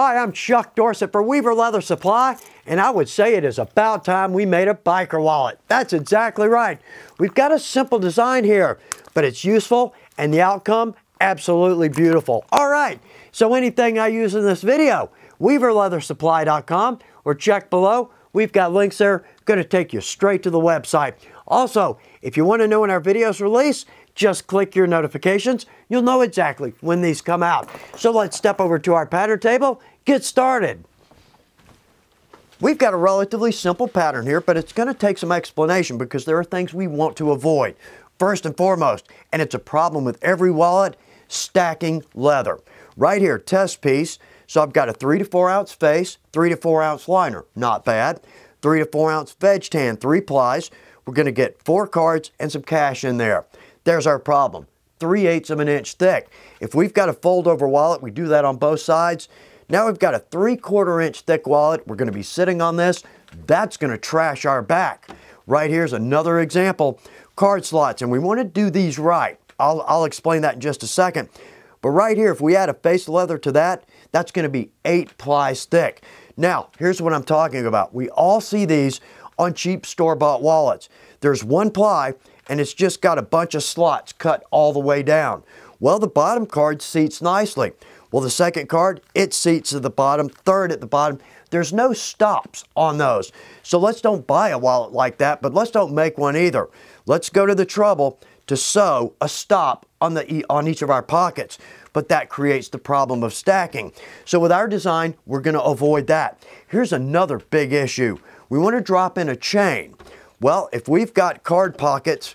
Hi, I'm Chuck Dorsett for Weaver Leather Supply, and I would say it is about time we made a biker wallet. That's exactly right. We've got a simple design here, but it's useful and the outcome absolutely beautiful. All right, so anything I use in this video, weaverleathersupply.com, or check below. We've got links there, going to take you straight to the website. Also, if you want to know when our videos release, just click your notifications. You'll know exactly when these come out. So let's step over to our pattern table, get started. We've got a relatively simple pattern here, but it's going to take some explanation because there are things we want to avoid. First and foremost, and it's a problem with every wallet, stacking leather. Right here, test piece. So I've got a 3 to 4 ounce face, 3 to 4 ounce liner. Not bad. 3 to 4 ounce veg tan, 3 plies. We're going to get 4 cards and some cash in there. There's our problem, 3/8 of an inch thick. If we've got a fold over wallet, we do that on both sides. Now we've got a 3/4 inch thick wallet. We're going to be sitting on this. That's going to trash our back. Right here's another example, card slots, and we want to do these right. I'll explain that in just a second. But right here, if we add a face leather to that, that's going to be 8 plies thick. Now, here's what I'm talking about. We all see these on cheap store-bought wallets. There's 1 ply, and it's just got a bunch of slots cut all the way down. Well, the bottom card seats nicely. Well, the second card, it seats at the bottom, third at the bottom. There's no stops on those. So let's don't buy a wallet like that, but let's don't make one either. Let's go to the trouble to sew a stop on each of our pockets. But that creates the problem of stacking. So with our design, we're going to avoid that. Here's another big issue. We want to drop in a chain. Well, if we've got card pockets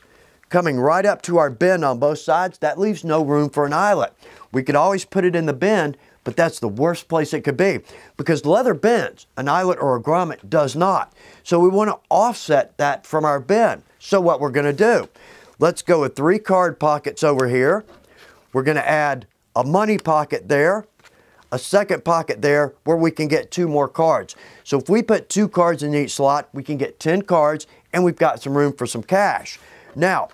coming right up to our bend on both sides, that leaves no room for an eyelet. We could always put it in the bend, but that's the worst place it could be because leather bends, an eyelet or a grommet does not. So we want to offset that from our bend. So what we're going to do, let's go with 3 card pockets over here. We're going to add a money pocket there, a second pocket there where we can get 2 more cards. So if we put 2 cards in each slot, we can get 10 cards and we've got some room for some cash. Now,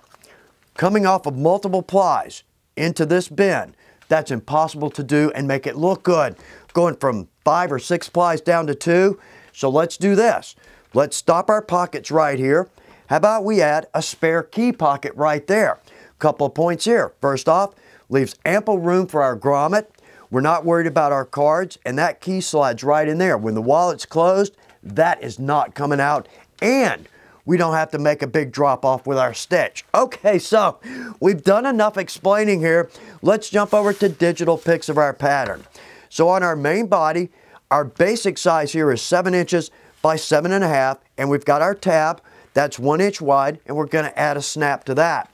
coming off of multiple plies into this bend, that's impossible to do and make it look good. Going from 5 or 6 plies down to 2. So let's do this. Let's stop our pockets right here. How about we add a spare key pocket right there? Couple of points here. First off, leaves ample room for our grommet. We're not worried about our cards, and that key slides right in there. When the wallet's closed, that is not coming out, and we don't have to make a big drop off with our stitch. Okay, so we've done enough explaining here. Let's jump over to digital pics of our pattern. So on our main body, our basic size here is 7 inches by 7.5, and we've got our tab. That's 1 inch wide, and we're going to add a snap to that.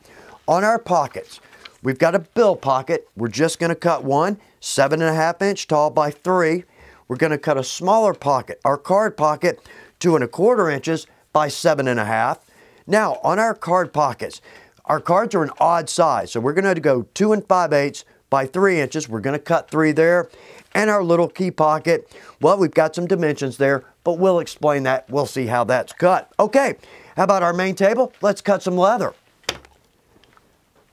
On our pockets, we've got a bill pocket. We're just going to cut one, 7.5 inch tall by 3. We're going to cut a smaller pocket, our card pocket, 2.25 inches by 7.5. Now, on our card pockets, our cards are an odd size, so we're going to go 2 5/8 by 3 inches. We're going to cut 3 there. And our little key pocket, well, we've got some dimensions there, but we'll explain that. We'll see how that's cut. Okay, how about our main table? Let's cut some leather.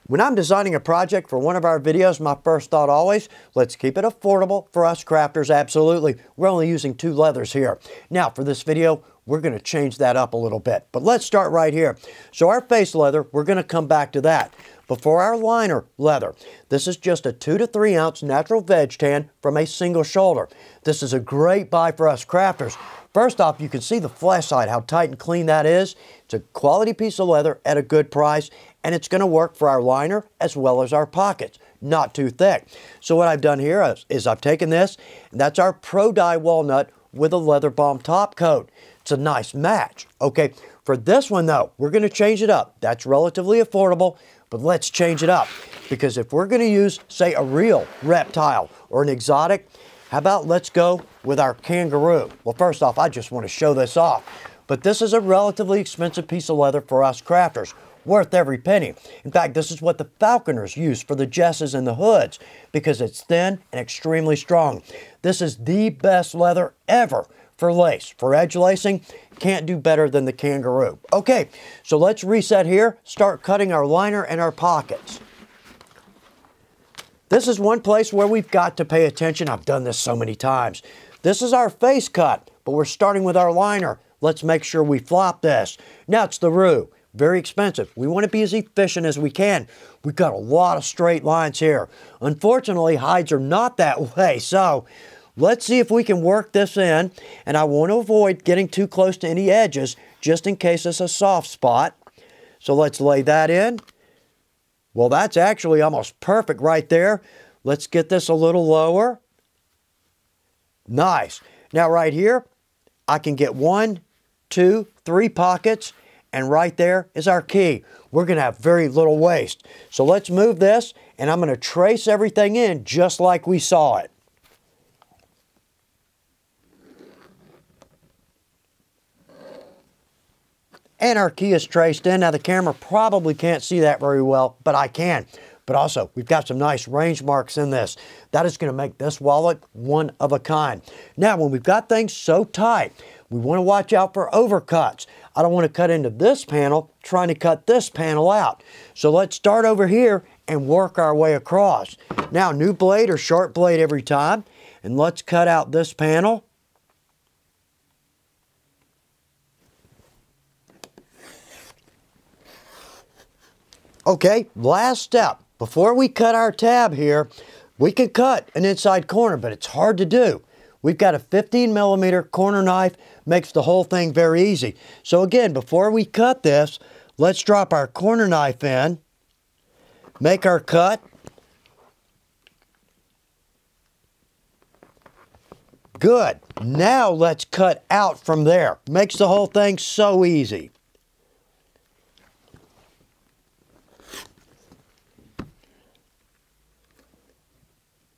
When I'm designing a project for one of our videos, my first thought always, let's keep it affordable for us crafters, absolutely. We're only using 2 leathers here. Now, for this video, we're going to change that up a little bit. But let's start right here. So our face leather, we're going to come back to that. But for our liner leather, this is just a 2 to 3 ounce natural veg tan from a single shoulder. This is a great buy for us crafters. First off, you can see the flesh side, how tight and clean that is. It's a quality piece of leather at a good price, and it's going to work for our liner as well as our pockets. Not too thick. So what I've done here is I've taken this, and that's our Pro Dye Walnut with a leather balm top coat. It's a nice match. Okay, for this one though, we're going to change it up. That's relatively affordable, but let's change it up. Because if we're going to use, say, a real reptile or an exotic, how about let's go with our kangaroo? Well, first off, I just want to show this off. But this is a relatively expensive piece of leather for us crafters. Worth every penny. In fact, this is what the falconers use for the jesses and the hoods because it's thin and extremely strong. This is the best leather ever for lace. For edge lacing, can't do better than the kangaroo. Okay, so let's reset here, start cutting our liner and our pockets. This is one place where we've got to pay attention. I've done this so many times. This is our face cut, but we're starting with our liner. Let's make sure we flop this. Now it's the roux. Very expensive. We want to be as efficient as we can. We've got a lot of straight lines here. Unfortunately, hides are not that way, so let's see if we can work this in. And I want to avoid getting too close to any edges, just in case it's a soft spot. So let's lay that in. Well, that's actually almost perfect right there. Let's get this a little lower. Nice. Now right here, I can get 1, 2, 3 pockets, and right there is our key. We're going to have very little waste. So let's move this, and I'm going to trace everything in just like we saw it. And our key is traced in. Now the camera probably can't see that very well, but I can. But also, we've got some nice range marks in this. That is going to make this wallet one of a kind. Now, when we've got things so tight, we want to watch out for overcuts. I don't want to cut into this panel trying to cut this panel out. So let's start over here and work our way across. Now, new blade or sharp blade every time. And let's cut out this panel. Okay, last step. Before we cut our tab here, we could cut an inside corner, but it's hard to do. We've got a 15mm corner knife, makes the whole thing very easy. So again, before we cut this, let's drop our corner knife in, make our cut. Good. Now let's cut out from there. Makes the whole thing so easy.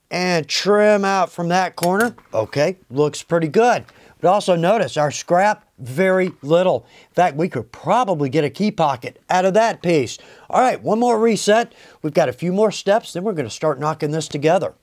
And trim out from that corner. Okay, looks pretty good. But also notice our scrap, very little. In fact, we could probably get a key pocket out of that piece. All right, one more reset. We've got a few more steps, then we're going to start knocking this together.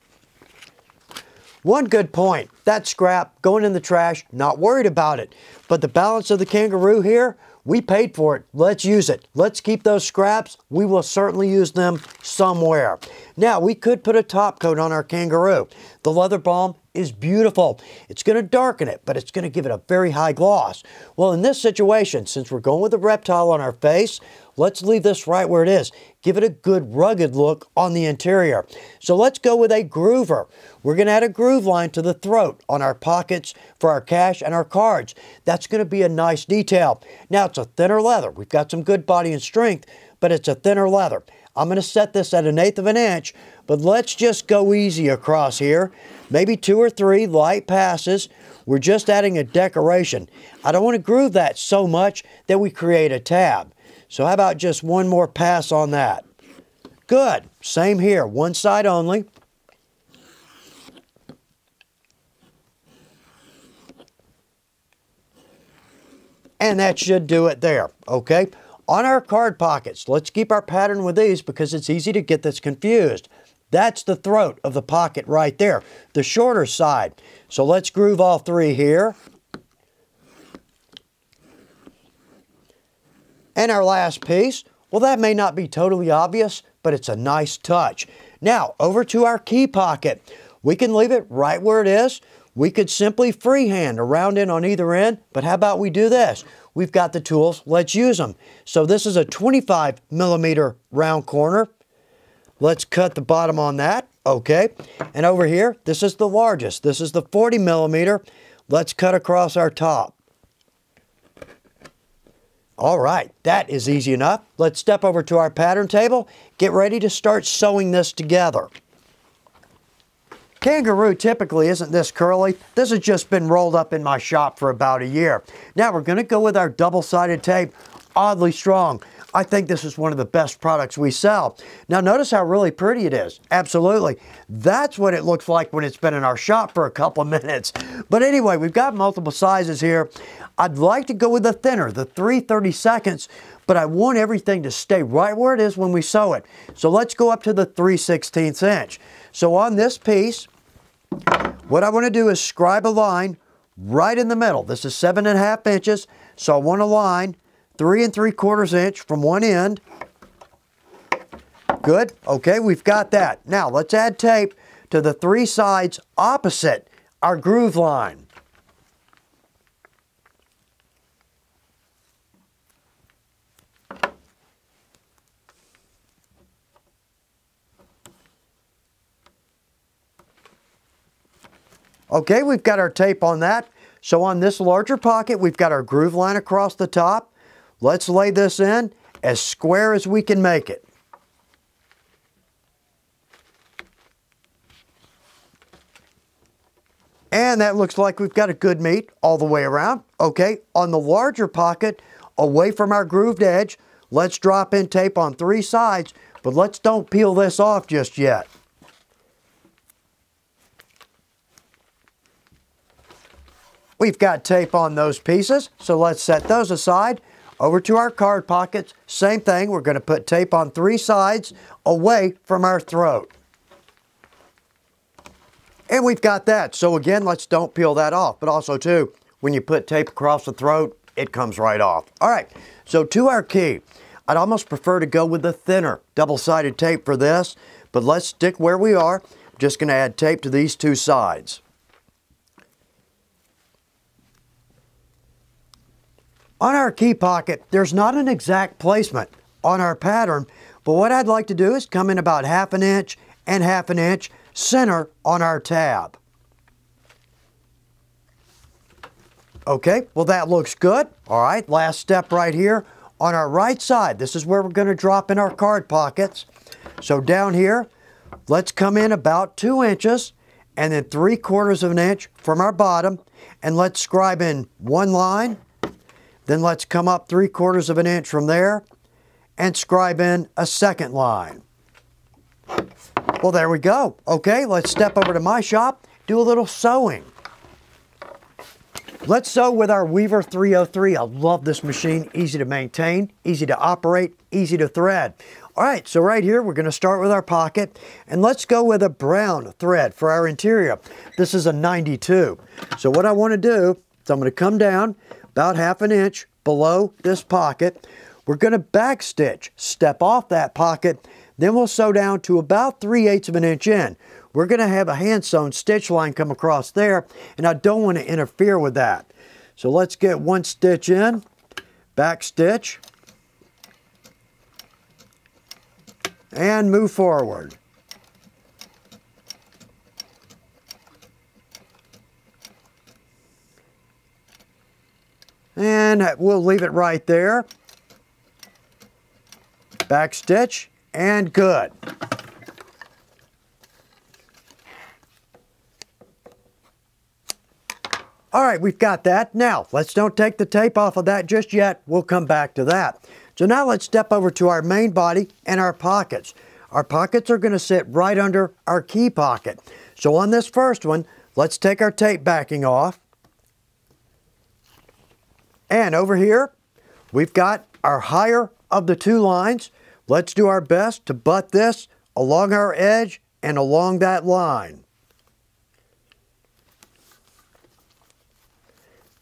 One good point, that scrap going in the trash, not worried about it. But the balance of the kangaroo here, we paid for it. Let's use it. Let's keep those scraps. We will certainly use them somewhere. Now, we could put a top coat on our kangaroo. The leather balm is beautiful. It's going to darken it, but it's going to give it a very high gloss. Well, in this situation, since we're going with a reptile on our face, let's leave this right where it is. Give it a good rugged look on the interior. So let's go with a groover. We're going to add a groove line to the throat on our pockets for our cash and our cards. That's going to be a nice detail. Now, it's a thinner leather. We've got some good body and strength, but it's a thinner leather. I'm going to set this at 1/8 of an inch, but let's just go easy across here. Maybe 2 or 3 light passes. We're just adding a decoration. I don't want to groove that so much that we create a tab. So how about just one more pass on that? Good. Same here, one side only. And that should do it there, okay? On our card pockets, let's keep our pattern with these because it's easy to get this confused. That's the throat of the pocket right there, the shorter side. So let's groove all 3 here. And our last piece, well, that may not be totally obvious, but it's a nice touch. Now, over to our key pocket. We can leave it right where it is. We could simply freehand a round in on either end, but how about we do this? We've got the tools, let's use them. So this is a 25mm round corner. Let's cut the bottom on that, okay. And over here, this is the largest. This is the 40mm. Let's cut across our top. All right, that is easy enough. Let's step over to our pattern table, get ready to start sewing this together. Kangaroo typically isn't this curly. This has just been rolled up in my shop for about a year. Now we're going to go with our double-sided tape, oddly strong. I think this is one of the best products we sell. Now notice how really pretty it is. Absolutely. That's what it looks like when it's been in our shop for a couple of minutes. But anyway, we've got multiple sizes here. I'd like to go with the thinner, the 3/32, but I want everything to stay right where it is when we sew it. So let's go up to the 3/16 inch. So on this piece, what I want to do is scribe a line right in the middle. This is 7.5 inches, so I want a line 3 3/4 inch from one end. Good. Okay, we've got that. Now let's add tape to the 3 sides opposite our groove line. Okay, we've got our tape on that. So on this larger pocket, we've got our groove line across the top. Let's lay this in as square as we can make it. And that looks like we've got a good meet all the way around. Okay, on the larger pocket, away from our grooved edge, let's drop in tape on 3 sides, but let's don't peel this off just yet. We've got tape on those pieces, so let's set those aside. Over to our card pockets, same thing, we're going to put tape on 3 sides away from our throat. And we've got that, so again, let's don't peel that off, but also too, when you put tape across the throat, it comes right off. All right, so to our key, I'd almost prefer to go with the thinner double-sided tape for this, but let's stick where we are. I'm just going to add tape to these 2 sides. On our key pocket, there's not an exact placement on our pattern, but what I'd like to do is come in about 1/2 inch and 1/2 inch center on our tab. Okay, well that looks good. All right, last step right here on our right side. This is where we're going to drop in our card pockets. So down here, let's come in about 2 inches and then 3/4 of an inch from our bottom, and let's scribe in 1 line. Then let's come up 3/4 of an inch from there and scribe in a 2nd line. Well, there we go. Okay, let's step over to my shop, do a little sewing. Let's sew with our Weaver 303. I love this machine. Easy to maintain, easy to operate, easy to thread. All right, so right here, we're going to start with our pocket, and let's go with a brown thread for our interior. This is a 92. So what I want to do is I'm going to come down about 1/2 inch below this pocket. We're going to back stitch, step off that pocket, then we'll sew down to about 3/8 of an inch in. We're going to have a hand sewn stitch line come across there, and I don't want to interfere with that. So let's get 1 stitch in, back stitch, and move forward. And we'll leave it right there. Back stitch, and good. All right, we've got that. Now, let's don't take the tape off of that just yet. We'll come back to that. So now let's step over to our main body and our pockets. Our pockets are going to sit right under our key pocket. So on this first one, let's take our tape backing off. And over here, we've got our higher of the 2 lines. Let's do our best to butt this along our edge and along that line.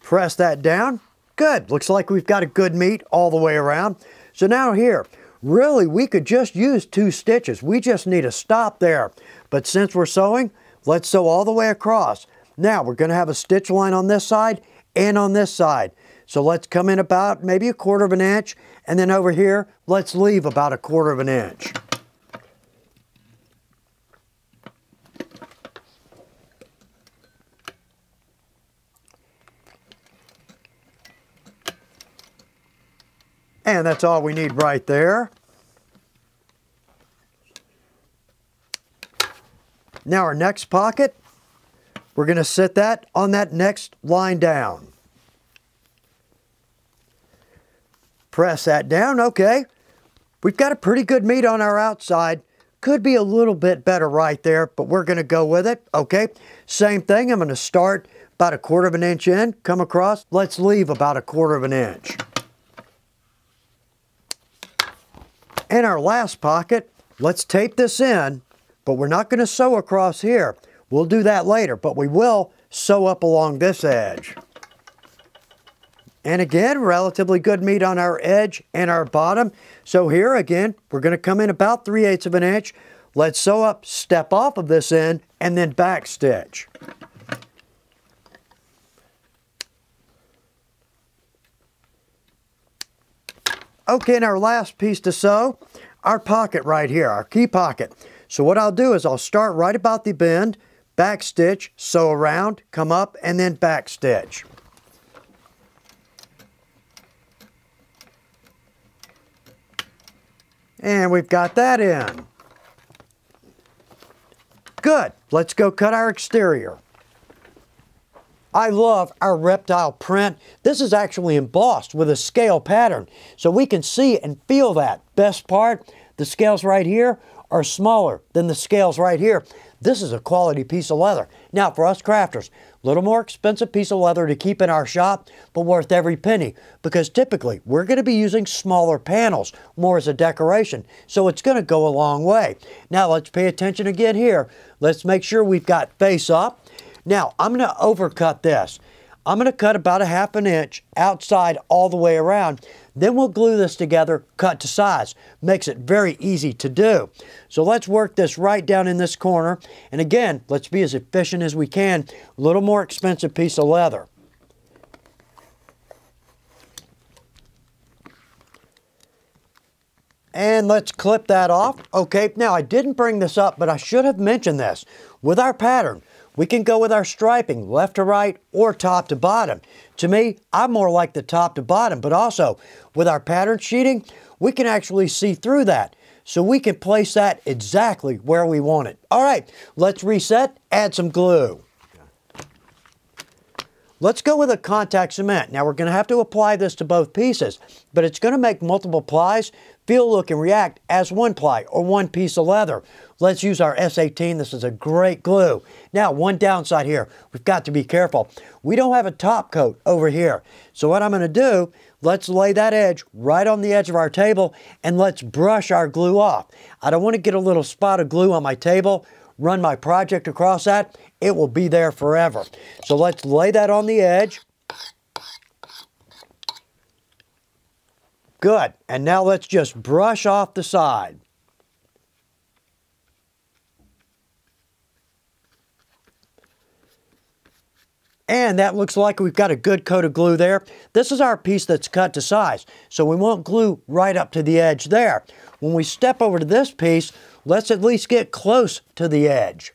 Press that down. Good. Looks like we've got a good meet all the way around. So now here, really we could just use 2 stitches. We just need to stop there. But since we're sewing, let's sew all the way across. Now we're going to have a stitch line on this side and on this side. So let's come in about maybe 1/4 of an inch, and then over here, let's leave about 1/4 of an inch. And that's all we need right there. Now our next pocket, we're going to set that on that next line down. Press that down, okay. We've got a pretty good meet on our outside. Could be a little bit better right there, but we're going to go with it, okay. Same thing, I'm going to start about 1/4 of an inch in, come across. Let's leave about 1/4 of an inch. In our last pocket, let's tape this in, but we're not going to sew across here. We'll do that later, but we will sew up along this edge. And again, relatively good meat on our edge and our bottom. So here again, we're going to come in about 3/8 of an inch. Let's sew up, step off of this end, and then back stitch. Okay, and our last piece to sew, our pocket right here, our key pocket. So what I'll do is I'll start right about the bend, back stitch, sew around, come up, and then back stitch. And we've got that in. Good. Let's go cut our exterior. I love our reptile print. This is actually embossed with a scale pattern, so we can see and feel that. Best part, the scales right here are smaller than the scales right here. This is a quality piece of leather. Now for us crafters, a little more expensive piece of leather to keep in our shop, but worth every penny, because typically we're going to be using smaller panels more as a decoration, so it's going to go a long way. Now let's pay attention again here. Let's make sure we've got face up. Now I'm going to overcut this. I'm going to cut about 1/2 inch outside all the way around. Then we'll glue this together, cut to size. Makes it very easy to do. So let's work this right down in this corner. And again, let's be as efficient as we can. A little more expensive piece of leather. And let's clip that off. Okay, now I didn't bring this up, but I should have mentioned this. With our pattern, we can go with our striping left to right or top to bottom. To me, I'm more like the top to bottom, but also with our pattern sheeting, we can actually see through that. So we can place that exactly where we want it. All right, let's reset, add some glue. Let's go with a contact cement. Now we're going to have to apply this to both pieces, but it's going to make multiple plies feel, look, and react as one ply or one piece of leather. Let's use our S18. This is a great glue. Now, one downside here. We've got to be careful. We don't have a top coat over here. So what I'm going to do, let's lay that edge right on the edge of our table and let's brush our glue off. I don't want to get a little spot of glue on my table, run my project across that. It will be there forever. So let's lay that on the edge. Good. And now let's just brush off the side. And that looks like we've got a good coat of glue there. This is our piece that's cut to size, so we won't glue right up to the edge there. When we step over to this piece, let's at least get close to the edge.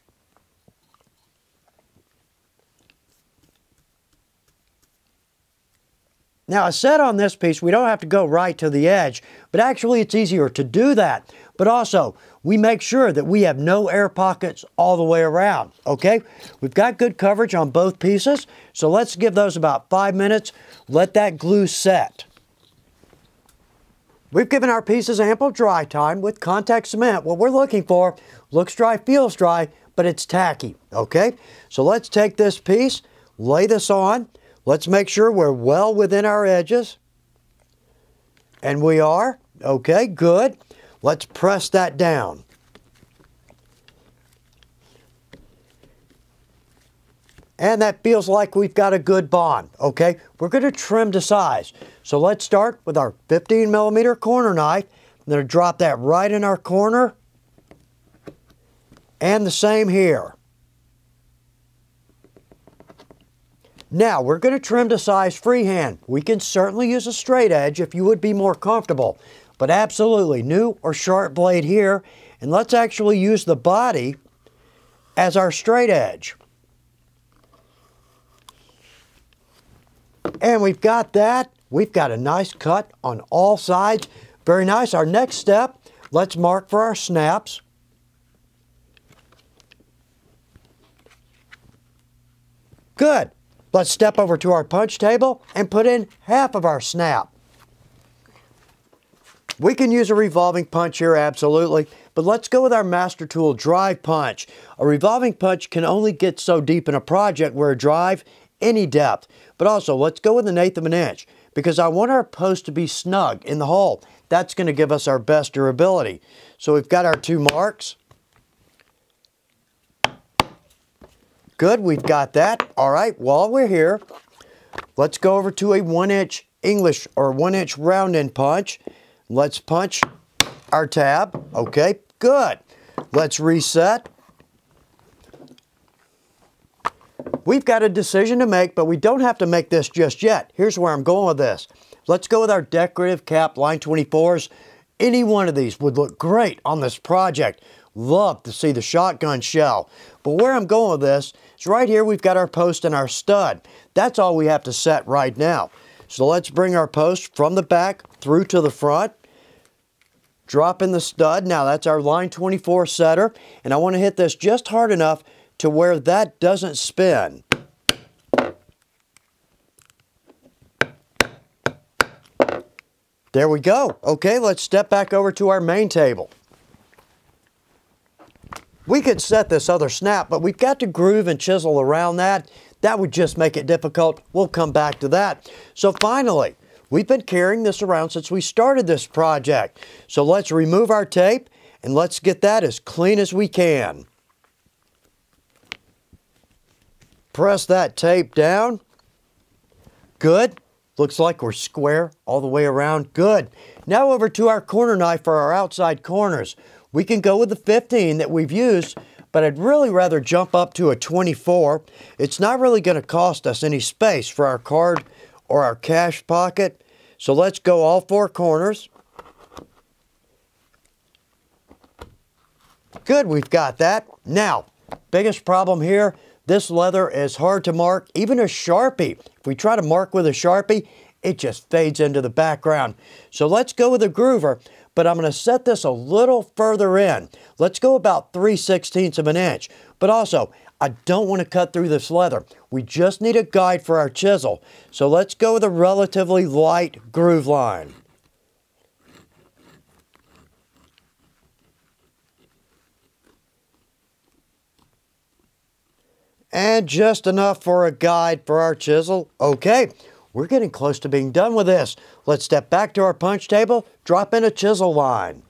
Now, I said on this piece, we don't have to go right to the edge, but actually it's easier to do that. But also, we make sure that we have no air pockets all the way around, okay? We've got good coverage on both pieces, so let's give those about 5 minutes. Let that glue set. We've given our pieces ample dry time with contact cement. What we're looking for looks dry, feels dry, but it's tacky, okay? So let's take this piece, lay this on. Let's make sure we're well within our edges. And we are. Okay, good. Let's press that down. And that feels like we've got a good bond. Okay, we're going to trim to size. So let's start with our 15mm corner knife. I'm going to drop that right in our corner. And the same here. Now, we're going to trim to size freehand. We can certainly use a straight edge if you would be more comfortable, but absolutely new or sharp blade here. And let's actually use the body as our straight edge. And we've got that. We've got a nice cut on all sides. Very nice. Our next step, let's mark for our snaps. Good. Let's step over to our punch table and put in half of our snap. We can use a revolving punch here, absolutely, but let's go with our Master Tool drive punch. A revolving punch can only get so deep in a project where a drive, any depth. But also, let's go with 1/8 of an inch because I want our post to be snug in the hole. That's going to give us our best durability. So we've got our 2 marks. Good, we've got that. All right, while we're here, Let's go over to a 1-inch English or 1-inch round end punch. Let's punch our tab. Okay, good. Let's reset. We've got a decision to make, but we don't have to make this just yet. Here's where I'm going with this. Let's go with our decorative cap line 24s. Any one of these would look great on this project. Love to see the shotgun shell. But where I'm going with this is right here we've got our post and our stud. That's all we have to set right now. So let's bring our post from the back through to the front. Drop in the stud. Now that's our line 24 setter. And I want to hit this just hard enough to where that doesn't spin. There we go. Okay, let's step back over to our main table. We could set this other snap, but we've got to groove and chisel around that. That would just make it difficult. We'll come back to that. So finally, we've been carrying this around since we started this project. So let's remove our tape and let's get that as clean as we can. Press that tape down. Good. Looks like we're square all the way around. Good. Now over to our corner knife for our outside corners. We can go with the 15 that we've used, but I'd really rather jump up to a 24. It's not really going to cost us any space for our card or our cash pocket. So let's go all 4 corners. Good, we've got that. Now, biggest problem here, this leather is hard to mark, even a Sharpie. If we try to mark with a Sharpie, it just fades into the background. So let's go with a groover, but I'm going to set this a little further in. Let's go about 3/16 of an inch. But also, I don't want to cut through this leather. We just need a guide for our chisel. So let's go with a relatively light groove line. And just enough for a guide for our chisel. Okay, we're getting close to being done with this. Let's step back to our punch table, drop in a chisel line.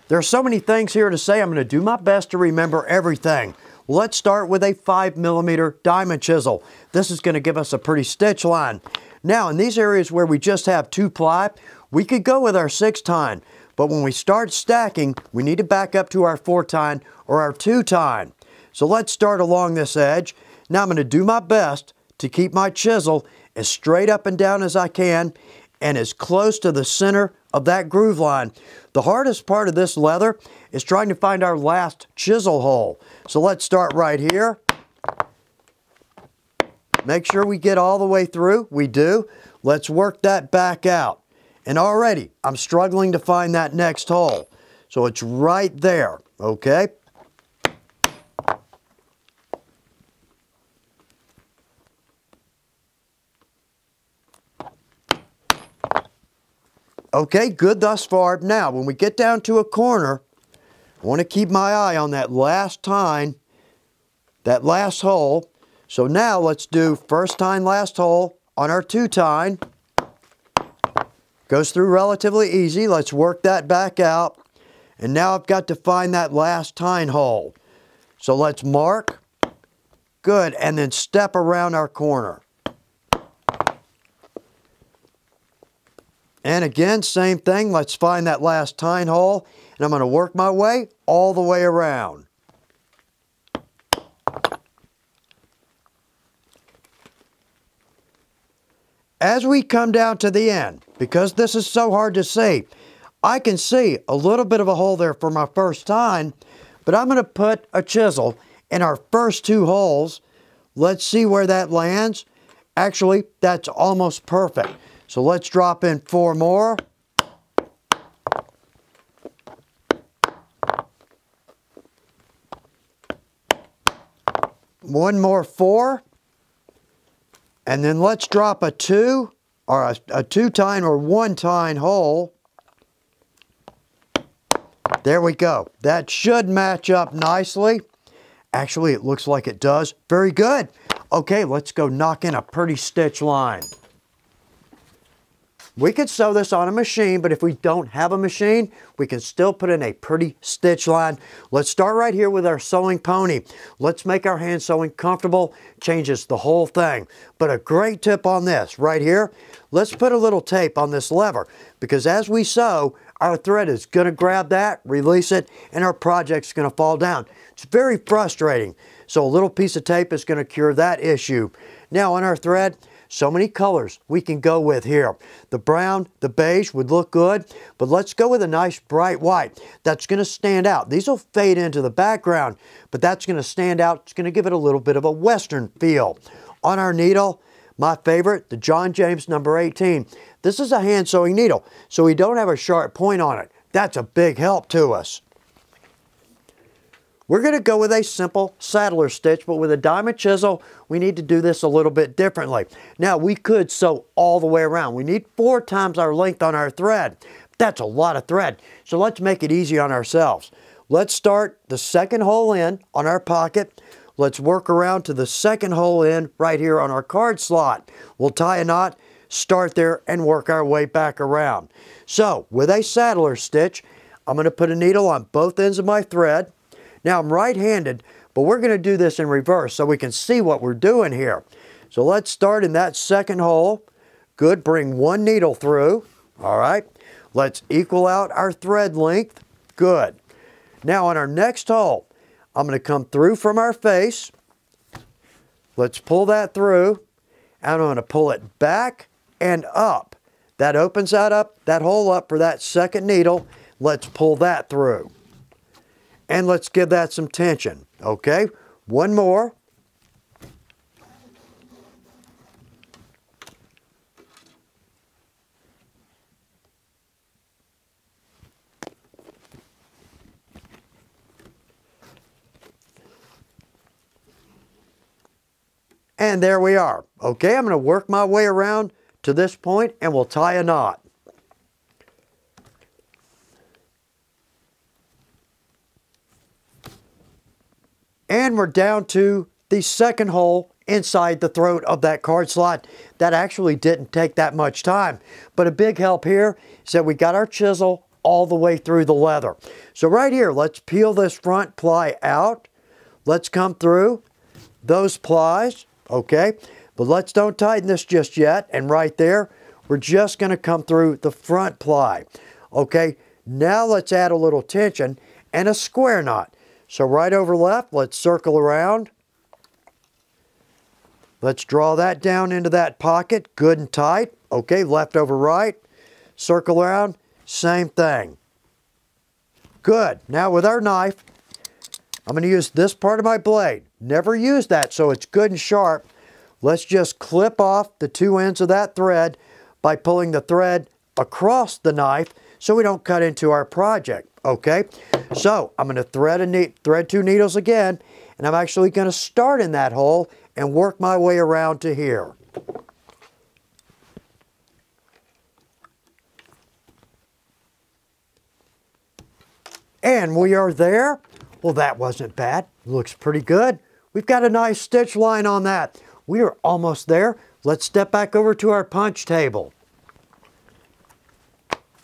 There are so many things here to say. I'm going to do my best to remember everything. Let's start with a 5mm diamond chisel. This is going to give us a pretty stitch line. Now, in these areas where we just have 2-ply, we could go with our 6-tine. But when we start stacking, we need to back up to our 4-tine or our 2-tine. So let's start along this edge. Now I'm going to do my best to keep my chisel as straight up and down as I can and as close to the center of that groove line. The hardest part of this leather is trying to find our last chisel hole. So let's start right here. Make sure we get all the way through. We do. Let's work that back out. And already I'm struggling to find that next hole. So it's right there, okay? Okay, good thus far. Now, when we get down to a corner, I want to keep my eye on that last tine, that last hole. So now let's do first tine, last hole on our 2-tine. Goes through relatively easy. Let's work that back out. And now I've got to find that last tine hole. So let's mark. Good, and then step around our corner. And again, same thing. Let's find that last tine hole. And I'm going to work my way all the way around. As we come down to the end, because this is so hard to see, I can see a little bit of a hole there for my first tine, but I'm going to put a chisel in our first 2 holes. Let's see where that lands. Actually, that's almost perfect. So let's drop in 4 more. One more 4. And then let's drop a 2 or a 2-tine or 1-tine hole. There we go. That should match up nicely. Actually, it looks like it does. Very good. Okay, let's go knock in a pretty stitch line. We could sew this on a machine, but if we don't have a machine, we can still put in a pretty stitch line. Let's start right here with our sewing pony. Let's make our hand sewing comfortable. Changes the whole thing. But a great tip on this right here, let's put a little tape on this lever, because as we sew, our thread is going to grab that, release it, and our project's going to fall down. It's very frustrating. So a little piece of tape is going to cure that issue. Now on our thread, so many colors we can go with here. The brown, the beige would look good, but let's go with a nice bright white. That's going to stand out. These will fade into the background, but that's going to stand out. It's going to give it a little bit of a Western feel. On our needle, my favorite, the John James number 18. This is a hand sewing needle, so we don't have a sharp point on it. That's a big help to us. We're going to go with a simple saddler stitch, but with a diamond chisel, we need to do this a little bit differently. Now, we could sew all the way around. We need 4 times our length on our thread. That's a lot of thread, so let's make it easy on ourselves. Let's start the second hole in on our pocket. Let's work around to the second hole in right here on our card slot. We'll tie a knot, start there, and work our way back around. So, with a saddler stitch, I'm going to put a needle on both ends of my thread. Now I'm right-handed, but we're going to do this in reverse so we can see what we're doing here. So let's start in that second hole. Good, bring 1 needle through. All right, let's equal out our thread length. Good. Now on our next hole, I'm going to come through from our face. Let's pull that through, and I'm going to pull it back and up. That opens that hole up for that second needle. Let's pull that through. And let's give that some tension, okay? 1 more. And there we are. Okay, I'm going to work my way around to this point and we'll tie a knot. And we're down to the second hole inside the throat of that card slot. That actually didn't take that much time. But a big help here is that we got our chisel all the way through the leather. So right here, let's peel this front ply out. Let's come through those plies, okay? But let's don't tighten this just yet. And right there, we're just going to come through the front ply. Okay, now let's add a little tension and a square knot. So right over left, let's circle around. Let's draw that down into that pocket, good and tight. Okay, left over right, circle around, same thing. Good. Now with our knife, I'm going to use this part of my blade. Never use that so it's good and sharp. Let's just clip off the 2 ends of that thread by pulling the thread across the knife so we don't cut into our project. Okay, so I'm going to thread 2 needles again, and I'm actually going to start in that hole and work my way around to here. And we are there. Well, that wasn't bad. Looks pretty good. We've got a nice stitch line on that. We are almost there. Let's step back over to our punch table.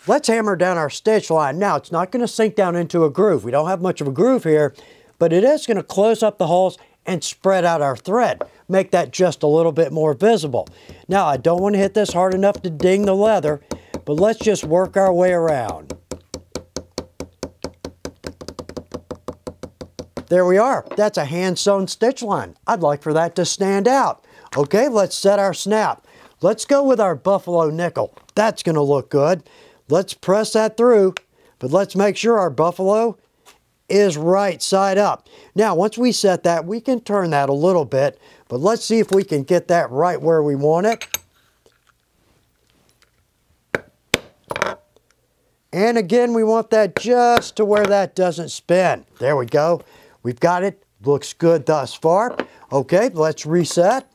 Let's hammer down our stitch line. Now, it's not going to sink down into a groove. We don't have much of a groove here, but it is going to close up the holes and spread out our thread. Make that just a little bit more visible. Now, I don't want to hit this hard enough to ding the leather, but let's just work our way around. There we are. That's a hand-sewn stitch line. I'd like for that to stand out. Okay, let's set our snap. Let's go with our buffalo nickel. That's going to look good. Let's press that through, but let's make sure our buffalo is right side up. Now, once we set that, we can turn that a little bit, but let's see if we can get that right where we want it. And again, we want that just to where that doesn't spin. There we go. We've got it. Looks good thus far. Okay, let's reset.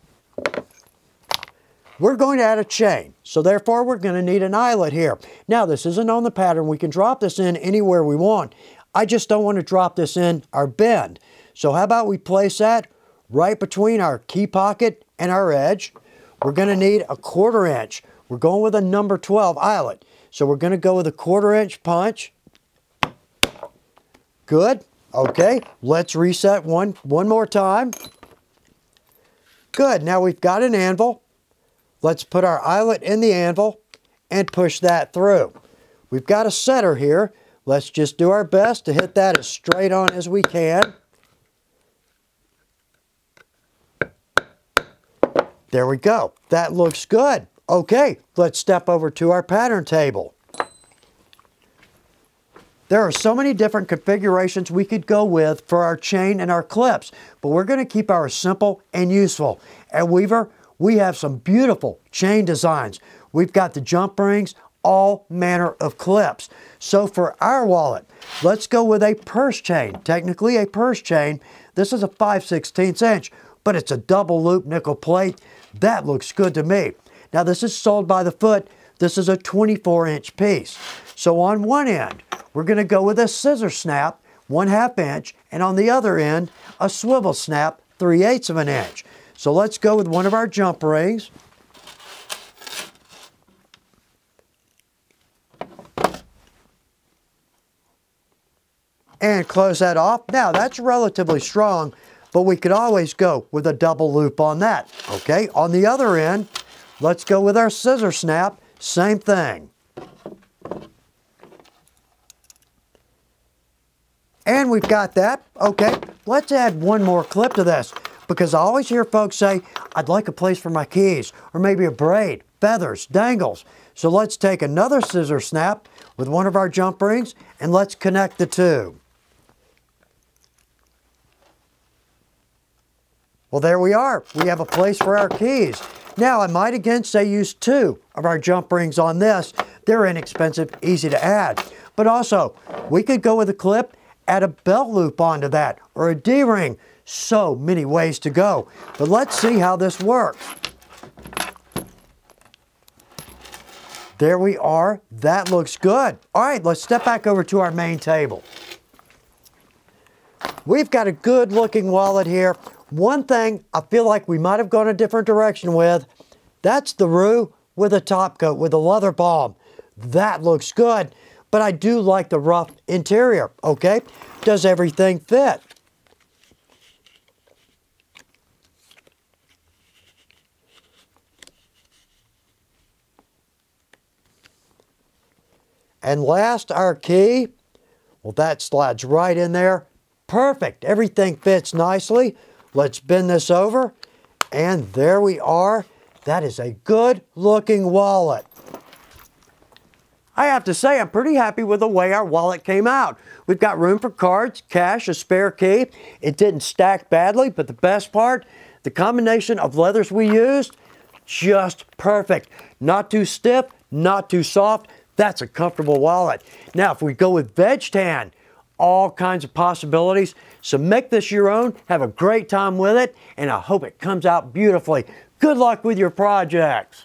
We're going to add a chain, so therefore we're going to need an eyelet here. Now, this isn't on the pattern. We can drop this in anywhere we want. I just don't want to drop this in our bend. So how about we place that right between our key pocket and our edge. We're going to need a 1/4 inch. we're going with a number 12 eyelet. So we're going to go with a 1/4 inch punch. Good. Okay, let's reset one more time. Good, now we've got an anvil. Let's put our eyelet in the anvil and push that through. We've got a setter here. Let's just do our best to hit that as straight on as we can. There we go. That looks good. Okay, let's step over to our pattern table. There are so many different configurations we could go with for our chain and our clips, but we're going to keep ours simple and useful. At Weaver, we have some beautiful chain designs. We've got the jump rings, all manner of clips. So for our wallet, let's go with a purse chain. Technically a purse chain. This is a 5/16 inch, but it's a double loop nickel plate. That looks good to me. Now this is sold by the foot. This is a 24-inch piece. So on one end, we're going to go with a scissor snap, 1/2 inch, and on the other end, a swivel snap, 3/8 of an inch. So let's go with one of our jump rings. And close that off. Now that's relatively strong, but we could always go with a double loop on that. Okay, on the other end, let's go with our scissor snap, same thing. And we've got that. Okay, let's add one more clip to this, because I always hear folks say, I'd like a place for my keys, or maybe a braid, feathers, dangles. So let's take another scissor snap with one of our jump rings, and let's connect the two. Well, there we are. We have a place for our keys. Now, I might again say use 2 of our jump rings on this. They're inexpensive, easy to add. But also, we could go with a clip, add a belt loop onto that, or a D-ring. So many ways to go. But let's see how this works. There we are. That looks good. All right, let's step back over to our main table. We've got a good looking wallet here. One thing I feel like we might have gone a different direction with, that's the Roo with a top coat with a leather balm. That looks good, but I do like the rough interior, okay? Does everything fit? And last, our key. Well, that slides right in there. Perfect. Everything fits nicely. Let's bend this over. And there we are. That is a good looking wallet. I have to say, I'm pretty happy with the way our wallet came out. We've got room for cards, cash, a spare key. It didn't stack badly, but the best part, the combination of leathers we used, just perfect. Not too stiff, not too soft. That's a comfortable wallet. Now, if we go with veg tan, all kinds of possibilities. So make this your own, have a great time with it, and I hope it comes out beautifully. Good luck with your projects.